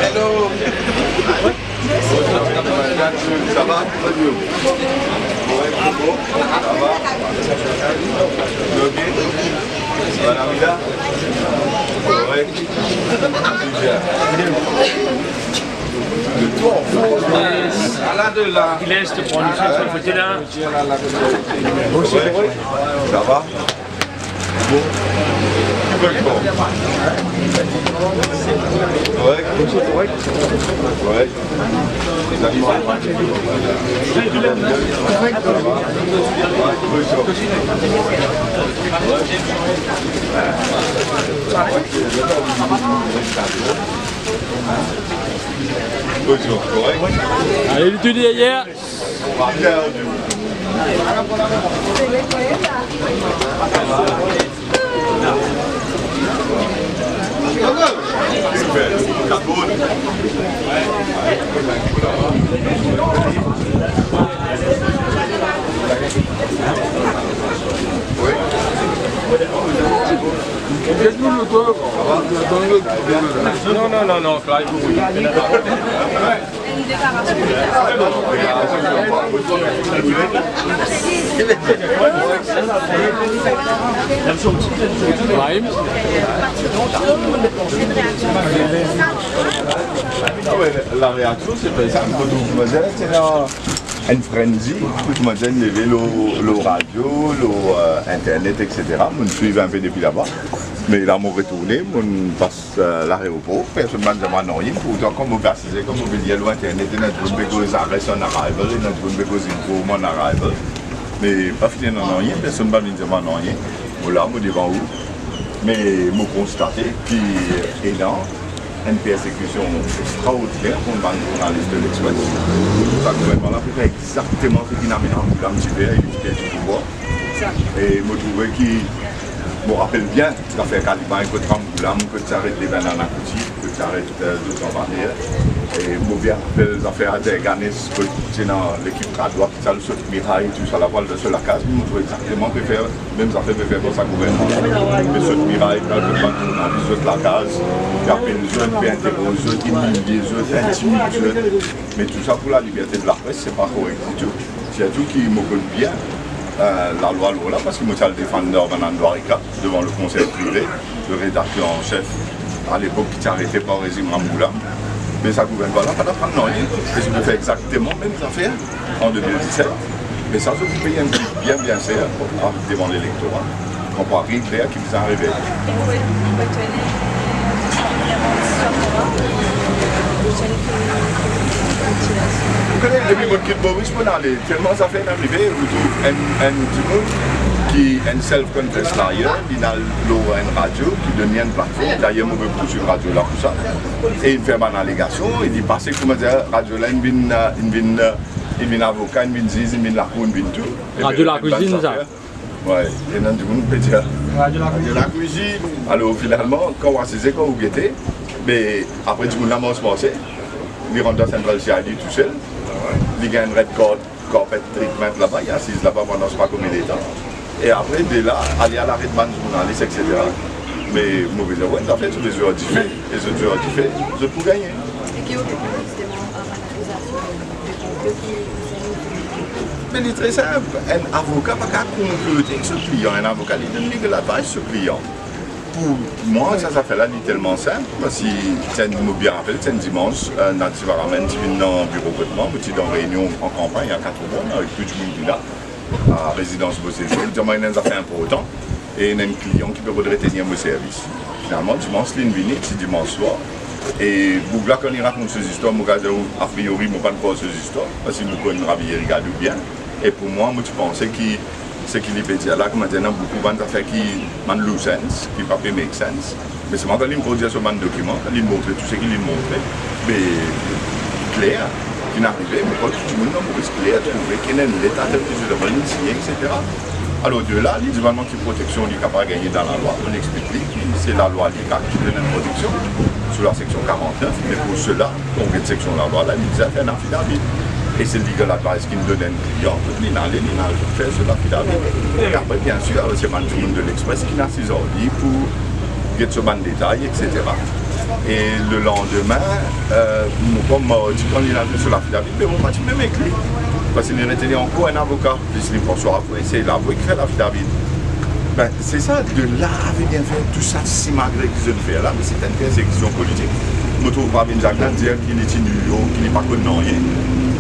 Hello. Ça va? Ça va? Ok? Bonne Amida? Ouais. Il laisse te prendre sur ce côté-là. Ça va? Bon. Correct. Ouais. Allez, l'étudier hier. Non, Clive. La réaction, c'est pas ça. Une frenzy, tout le monde levé le radio, l'internet, etc. Je me suis un peu depuis là-bas. Mais là, je retourné, je passe à l'aéroport, personne ne m'a demandé rien. Pourtant, comme vous précisez, comme vous voyez, l'internet, il y a des arrêts on arrival, il y a des infos on arrival. Mais pas fini dans rien, personne ne m'a demandé rien. Voilà, je suis devant vous. Mais je constaté, puis élan, une persécution extraordinaire pour un journaliste de l'Express. Le gouvernement a fait exactement ce qu'il a mis en place un petit peu, il était du pouvoir. Et je trouvais qu'il me rappelle bien l'affaire Caliban, que Tramoulam, que tu arrêtes les bananes à Couty, que tu arrêtes d'autres barrières. Et je me rappelle l'affaire Ganes, que tu es dans l'équipe Radois, qui a le saut de miraille, tout ça, la voile de la case. Je trouve exactement préfère, même ça fait préfère pour sa gouvernement. Le saut de miraille, quand le banque saute la case, il appelle les jeunes, puis interroge les jeunes, il des jeunes, intimide les jeunes. Mais tout ça pour la liberté de la presse, c'est pas correct du tout. C'est tout qui me colle bien. La loi Lola, parce que moi j'ai le défendeur Manan Douarika devant le conseil privé, le rédacteur en chef à l'époque qui s'est arrêté par le régime Ramboula. Mais ça gouverne pas là, pas d'apprendre rien. Et je me fais exactement les mêmes affaires en 2017. Mais ça, je vous paye un truc bien serré devant l'électorat. On peut rien clair qui vous est arrivé. Depuis mon kit Boris, je peux aller tellement ça fait arriver, vous trouvez un monde qui a une self-contest d'ailleurs, il a une radio qui donne une plateforme, d'ailleurs je veux poursuivre radio là pour ça, et il fait une allégation, il dit parce que comment dire, radio là, il vient avocat, il vient ziz, il vient la cour, il vient tout. Radio la cuisine ça. Ouais, et dans tout le monde peut dire radio la cuisine. Alors finalement, quand on sait quand vous guettez, mais après tout le monde a passé, il rentre dans Central CID tout seul. Il y a un red carpet treatment là-bas, il est assis là-bas pendant je ne sais pas combien de temps. Et après, de là, aller à l'arrêt de ban journaliste, etc. Mais mauvais ouais, en fait, les autres ont fait, les autres ont fait, je peux gagner. Et qui aurait justement une accusation Mais c'est très simple, un avocat n'a pas compléter ce client, un avocat il donne legal advice ce client. Pour moi, ça fait là tellement simple, parce que c'est un bien rappelé, c'est un dimanche, Natif Aramen, tu viens dans le bureau de moi, tu es en réunion en campagne à 4 mois, avec plus de monde là, à résidence Bossé, tu as une affaire important, et il y a un client qui peut retenir mon service. Finalement, dimanche, c'est dimanche soir. Et Bougla, quand il raconte ces histoires, moi, a priori, je ne pas de ces histoires, parce que nous connaissons Ravier, regarde bien. Et pour moi, je pensais que ce qu'il peut dire là, que maintenant, beaucoup d'affaires qui n'ont pas sense, qui ne peuvent pas make sense. Mais c'est moi quand il me produit ce document, quand il montre tout ce qu'il montre, mais clair, qui n'arrivait, mais quand tout le monde a clair, trouver qu'il y a l'état de signé, etc. Alors de là, les événements qui protection, il est capable de gagner dans la loi. On explique, c'est la loi qui donne une protection sur la section 49, mais pour cela, on vient de section de la loi, là, il a fait un affidavit. Et c'est le legal advice qui me donne un client, il a fait sur l'affidavit. Et après, bien sûr, c'est le monde de l'Express qui a 6 ordi pour get ce ban de détails, etc. Et le lendemain, comme quand il a vu sur l'affidavit, mais on va même écrit. Parce qu'il retenait encore un avocat, puisqu'il prend sur avoué, c'est l'avoué qui fait l'affidavit. Ben, c'est ça, de là à venir faire tout ça, si malgré qu'ils ont fait là, mais c'est une persécution politique. Je me trouve pas bien dire qu'il est New York, qu'il n'est pas connu rien.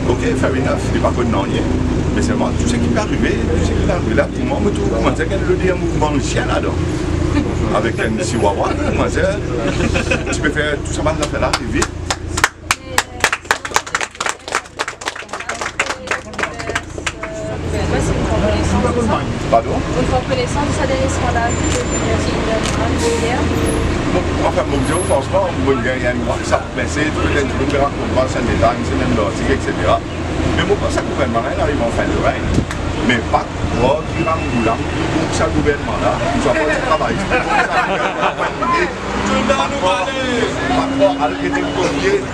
Ok, fair enough, il n'est pas connu rien. Mais c'est moi, tout ce qui peut arriver, là, pour moi, je me trouve comment dire qu'il y a un mouvement de chien là-dedans. Avec un chihuahua, comment dire, tu peux faire tout ça, maintenant, là, et vite. Pardon? Une reconnaissance de sa dernière scandale hier. Enfin, mon Dieu, franchement, il y a une WhatsApp, mais c'est peut-être une opéra pour voir un détail, c'est même l'article, etc. Mais moi, ça, le gouvernement, il arrive en fin de règne. Mais pas quoi, qui va nous là, pour ça, le gouvernement-là, nous avons fait le travail. Tout le monde nous parle. Par rapport à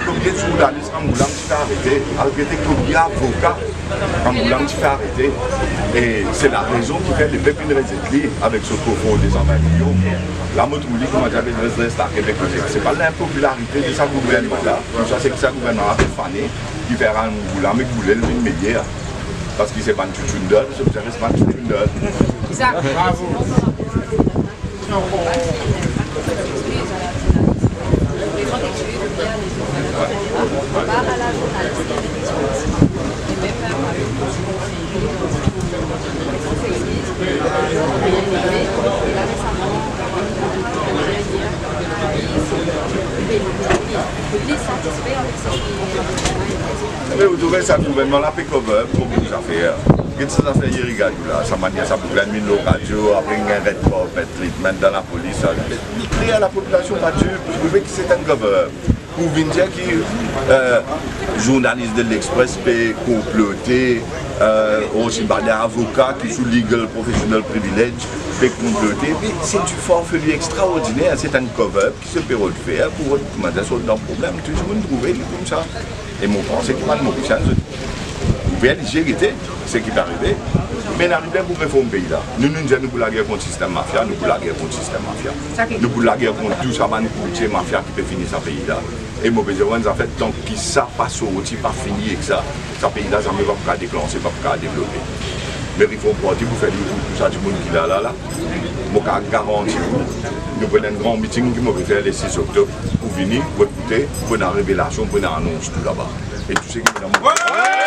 combien de journalistes en Moulam qui fait arrêter, à combien d'avocats en Moulam qui fait arrêter. Et c'est la raison qui fait les pépines résités avec ce profond des 120 millions. La Motouli, comme j'avais dit, reste à Québec. Ce n'est pas l'impopularité de ce gouvernement-là. Ça, c'est que ce gouvernement a fait faner, qui fait un Moulam et qui voulait le meilleur. Parce qu'il s'est pas tout une donne, c'est que ça pas tout une donne. Exact. Bravo. Mais vous trouvez ça, le gouvernement l'a fait cover pour beaucoup d'affaires. Qu'est-ce que ça fait hier, regarde là, ça m'a dit ça pour gagner nos radios, après il y a un red pop, un treatment dans la police. Il crie à la population battue, vous trouvez que c'est un cover. Pour venir dire que journaliste de l'Express peut comploter, aussi des avocats qui sont legal professionnel privilège peut comploter. Mais c'est du forfait extraordinaire, c'est un cover qui se peut faire pour résoudre un problème. Tout le monde trouve comme ça. Et mon pensée qui m'a demandé ça. Vous pouvez gérer ce qui est arrivé, mais nous arrivons pour réformer le pays là. Nous nous disons pour la guerre contre le système mafia, nous pour la guerre contre le système mafia. Nous pour la guerre contre tout ça, courtier mafia qui peut finir ce pays là. Et moi, je en fait, tant que ça passe au routier, pas fini avec ça, ce pays là, ça ne va pas déclencher, pas développer. Mais il faut partir pour faire tout ça, du monde qui est là. Je garantis vous, nous prenons un grand meeting qui va faire le 6 octobre pour venir, pour écouter, pour une révélation, pour une annonce tout là-bas. Et tout ce qui est